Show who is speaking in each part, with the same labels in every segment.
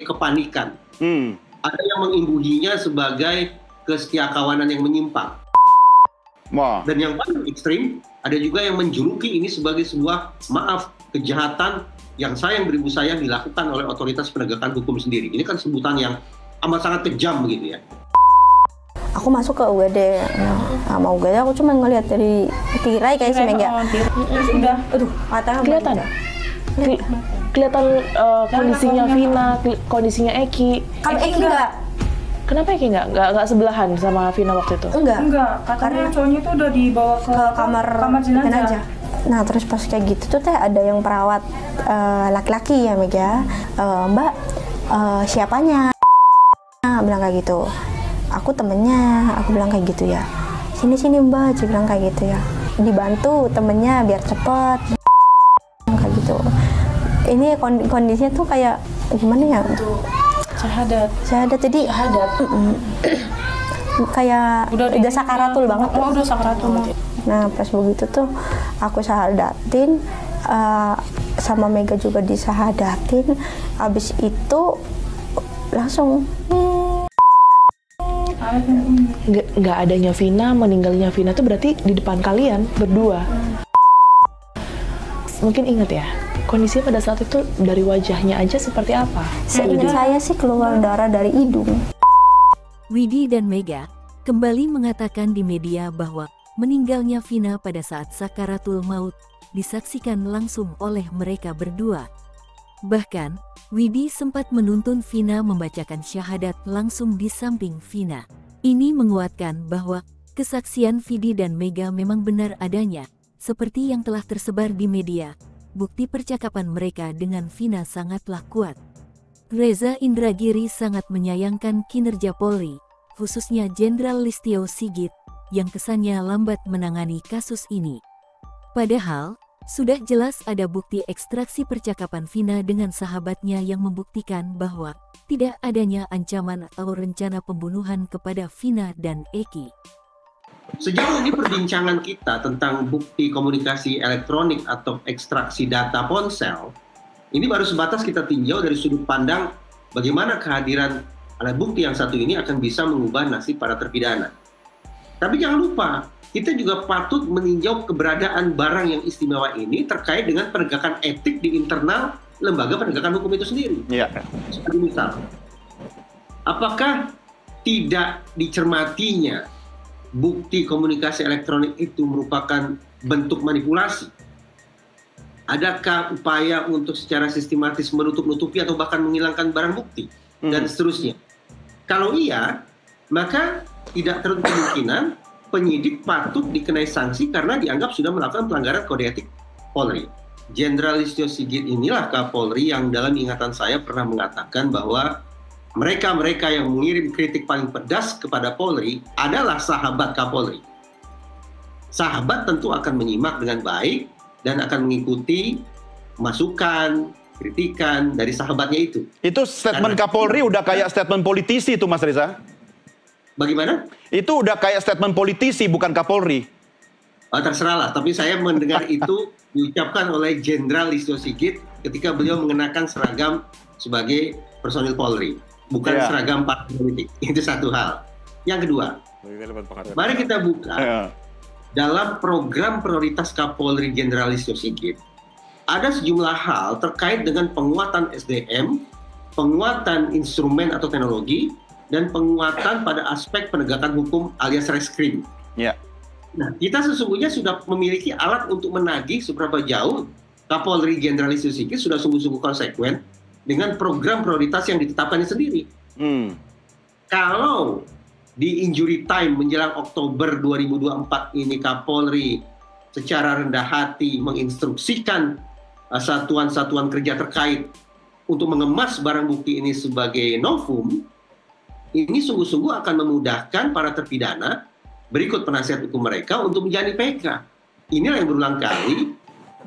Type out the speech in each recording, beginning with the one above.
Speaker 1: kepanikan. Ada yang mengimbuhinya sebagai kesetiakawanan yang menyimpang. Dan yang paling ekstrim, ada juga yang menjuluki ini sebagai sebuah kejahatan yang sayang beribu sayang dilakukan oleh otoritas penegakan hukum sendiri. Ini kan sebutan yang amat sangat kejam begitu ya.
Speaker 2: Aku masuk ke UGD, sama UGD aku cuma ngelihat dari tirai kayak si Mega.
Speaker 3: Udah,
Speaker 2: aduh, matanya
Speaker 3: kelihatan. Kelihatan kondisinya Vina, kondisinya Eki.
Speaker 2: Kalau Eki enggak.
Speaker 3: Kenapa Eki enggak sebelahan sama Vina waktu itu?
Speaker 2: Enggak,
Speaker 4: karena cowoknya itu udah dibawa ke
Speaker 2: kamar jenazah. Nah, terus pas kayak gitu tuh teh ada yang perawat laki-laki ya Mega. Mbak, siapanya? Bilang kayak gitu. Aku temennya, aku bilang kayak gitu ya. Sini Mbak, dia bilang kayak gitu ya. Dibantu temennya biar cepet. Kayak gitu. Ini kondisinya tuh kayak gimana ya?
Speaker 3: Syahadat.
Speaker 2: Jadi kayak udah sakaratul banget.
Speaker 3: Oh, udah sakaratul.
Speaker 2: Nah, pas begitu tuh aku syahadatin, sama Mega juga disahadatin. Abis itu langsung
Speaker 3: nggak adanya Vina, meninggalnya Vina itu berarti di depan kalian berdua. Mungkin ingat ya, kondisinya pada saat itu dari wajahnya aja seperti apa?
Speaker 2: Seingat saya sih keluar darah dari hidung.
Speaker 5: Widi dan Mega kembali mengatakan di media bahwa meninggalnya Vina pada saat sakaratul maut disaksikan langsung oleh mereka berdua. Bahkan, Widi sempat menuntun Vina membacakan syahadat langsung di samping Vina. Ini menguatkan bahwa kesaksian Vidi dan Mega memang benar adanya, seperti yang telah tersebar di media. Bukti percakapan mereka dengan Vina sangatlah kuat. Reza Indragiri sangat menyayangkan kinerja Polri, khususnya Jenderal Listio Sigit, yang kesannya lambat menangani kasus ini. Padahal, sudah jelas ada bukti ekstraksi percakapan Vina dengan sahabatnya yang membuktikan bahwa tidak adanya ancaman atau rencana pembunuhan kepada Vina dan Eki.
Speaker 1: Sejauh ini perbincangan kita tentang bukti komunikasi elektronik atau ekstraksi data ponsel, ini baru sebatas kita tinjau dari sudut pandang bagaimana kehadiran alat bukti yang satu ini akan bisa mengubah nasib para terpidana. Tapi jangan lupa, kita juga patut meninjau keberadaan barang yang istimewa ini terkait dengan penegakan etik di internal lembaga penegakan hukum itu sendiri. Seperti misal, apakah tidak dicermatinya bukti komunikasi elektronik itu merupakan bentuk manipulasi? Adakah upaya untuk secara sistematis menutup-nutupi atau bahkan menghilangkan barang bukti? Dan seterusnya. Kalau iya, maka tidak terlalu kemungkinan penyidik patut dikenai sanksi karena dianggap sudah melakukan pelanggaran kode etik Polri. Jenderal Listio Sigit inilah Kapolri yang dalam ingatan saya pernah mengatakan bahwa mereka-mereka yang mengirim kritik paling pedas kepada Polri adalah sahabat Kapolri. Sahabat tentu akan menyimak dengan baik dan akan mengikuti masukan, kritikan dari sahabatnya itu.
Speaker 6: Itu statement Kapolri udah kayak statement politisi itu Mas Reza.
Speaker 1: Bagaimana?
Speaker 6: Itu udah kayak statement politisi, bukan Kapolri.
Speaker 1: Terserah lah, tapi saya mendengar itu diucapkan oleh Jenderal Listio Sigit ketika beliau mengenakan seragam sebagai personil Polri, bukan seragam partai politik. Itu satu hal. Yang kedua, mari kita buka dalam program prioritas Kapolri Jenderal Listio Sigit, ada sejumlah hal terkait dengan penguatan SDM, penguatan instrumen atau teknologi, dan penguatan pada aspek penegakan hukum alias reskrim. Nah, kita sesungguhnya sudah memiliki alat untuk menagih seberapa jauh Kapolri Jenderal Listio Sigit sudah sungguh-sungguh konsekuen dengan program prioritas yang ditetapkannya sendiri. Kalau di injury time menjelang Oktober 2024 ini Kapolri secara rendah hati menginstruksikan satuan-satuan kerja terkait untuk mengemas barang bukti ini sebagai novum, ini sungguh-sungguh akan memudahkan para terpidana berikut penasihat hukum mereka untuk menjalani PK. Inilah yang berulang kali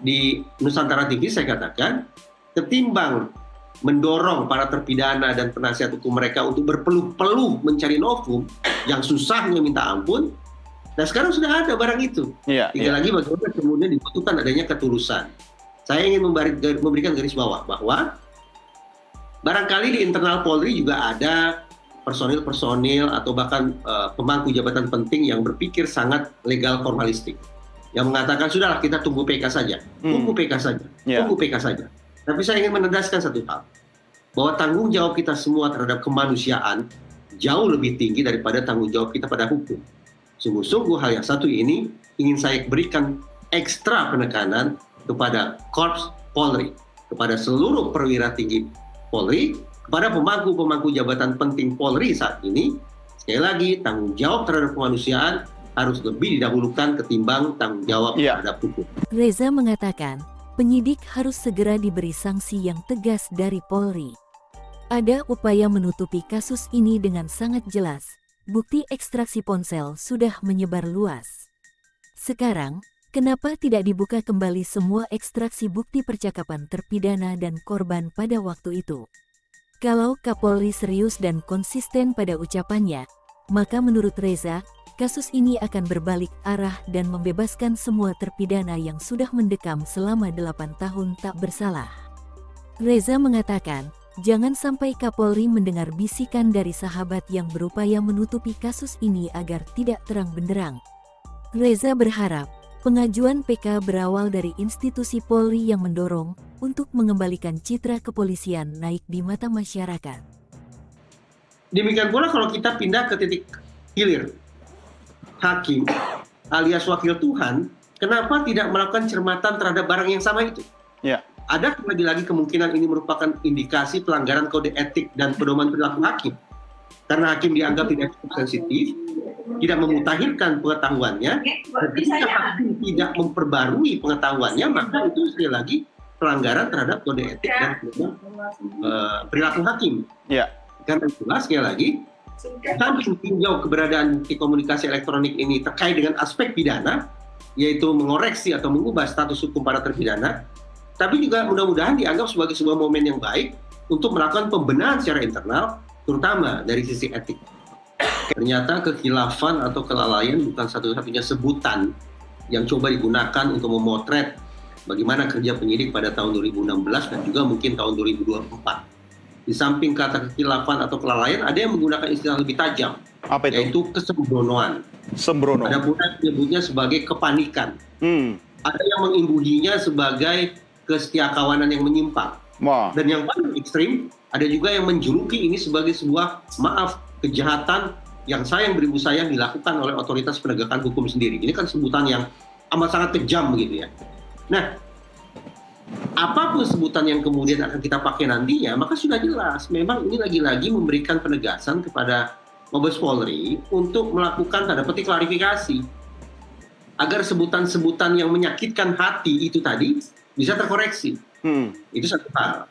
Speaker 1: di Nusantara TV saya katakan, ketimbang mendorong para terpidana dan penasihat hukum mereka untuk berpeluh-peluh mencari novum yang susahnya minta ampun, nah sekarang sudah ada barang itu. Tinggal lagi bagaimana kemudian dibutuhkan adanya ketulusan. Saya ingin memberikan garis bawah bahwa barangkali di internal Polri juga ada personil-personil atau bahkan pemangku jabatan penting yang berpikir sangat legal formalistik. Yang mengatakan, sudahlah kita tunggu PK saja. Tunggu PK saja. Tunggu PK saja. Tapi saya ingin menegaskan satu hal. Bahwa tanggung jawab kita semua terhadap kemanusiaan jauh lebih tinggi daripada tanggung jawab kita pada hukum. Sungguh-sungguh hal yang satu ini ingin saya berikan ekstra penekanan kepada Korps Polri, kepada seluruh perwira tinggi Polri, kepada pemangku-pemangku jabatan penting Polri saat ini. Sekali lagi, tanggung jawab terhadap kemanusiaan harus lebih didahulukan ketimbang tanggung jawab terhadap hukum.
Speaker 5: Reza mengatakan, penyidik harus segera diberi sanksi yang tegas dari Polri. Ada upaya menutupi kasus ini dengan sangat jelas. Bukti ekstraksi ponsel sudah menyebar luas. Sekarang, kenapa tidak dibuka kembali semua ekstraksi bukti percakapan terpidana dan korban pada waktu itu? Kalau Kapolri serius dan konsisten pada ucapannya, maka menurut Reza, kasus ini akan berbalik arah dan membebaskan semua terpidana yang sudah mendekam selama 8 tahun tak bersalah. Reza mengatakan, jangan sampai Kapolri mendengar bisikan dari sahabat yang berupaya menutupi kasus ini agar tidak terang benderang. Reza berharap, pengajuan PK berawal dari institusi Polri yang mendorong untuk mengembalikan citra kepolisian naik di mata masyarakat.
Speaker 1: Demikian pula kalau kita pindah ke titik hilir. Hakim alias wakil Tuhan, kenapa tidak melakukan cermatan terhadap barang yang sama itu?
Speaker 6: Ya.
Speaker 1: Ada lagi-lagi kemungkinan ini merupakan indikasi pelanggaran kode etik dan pedoman perilaku hakim. Karena hakim dianggap tidak cukup sensitif, tidak memutakhirkan pengetahuannya, dan ketika hakim tidak memperbarui pengetahuannya, maka itu sekali lagi pelanggaran terhadap kode etik dan pedoman perilaku hakim.
Speaker 6: Ya.
Speaker 1: Karena itulah sekali lagi, samping tinjau keberadaan bukti komunikasi elektronik ini terkait dengan aspek pidana, yaitu mengoreksi atau mengubah status hukum para terpidana, tapi juga mudah-mudahan dianggap sebagai sebuah momen yang baik untuk melakukan pembenahan secara internal, terutama dari sisi etik. Ternyata kekhilafan atau kelalaian bukan satu-satunya sebutan yang coba digunakan untuk memotret bagaimana kerja penyidik pada tahun 2016 dan juga mungkin tahun 2024. Di samping kata kekhilafan atau kelalaian, ada yang menggunakan istilah lebih tajam.
Speaker 6: Apa itu?
Speaker 1: Yaitu kesembronoan.
Speaker 6: Sembrono.
Speaker 1: Ada pula yang menyebutnya sebagai kepanikan. Ada yang mengimbuhinya sebagai kesetiakawanan yang menyimpang.
Speaker 6: Wah.
Speaker 1: Dan yang paling ekstrim, ada juga yang menjuluki ini sebagai sebuah kejahatan yang sayang beribu sayang dilakukan oleh otoritas penegakan hukum sendiri. Ini kan sebutan yang amat sangat kejam begitu ya. Nah, apapun sebutan yang kemudian akan kita pakai nantinya, maka sudah jelas memang ini lagi-lagi memberikan penegasan kepada Mabes Polri untuk melakukan tanda petik klarifikasi agar sebutan-sebutan yang menyakitkan hati itu tadi bisa terkoreksi. Itu satu hal.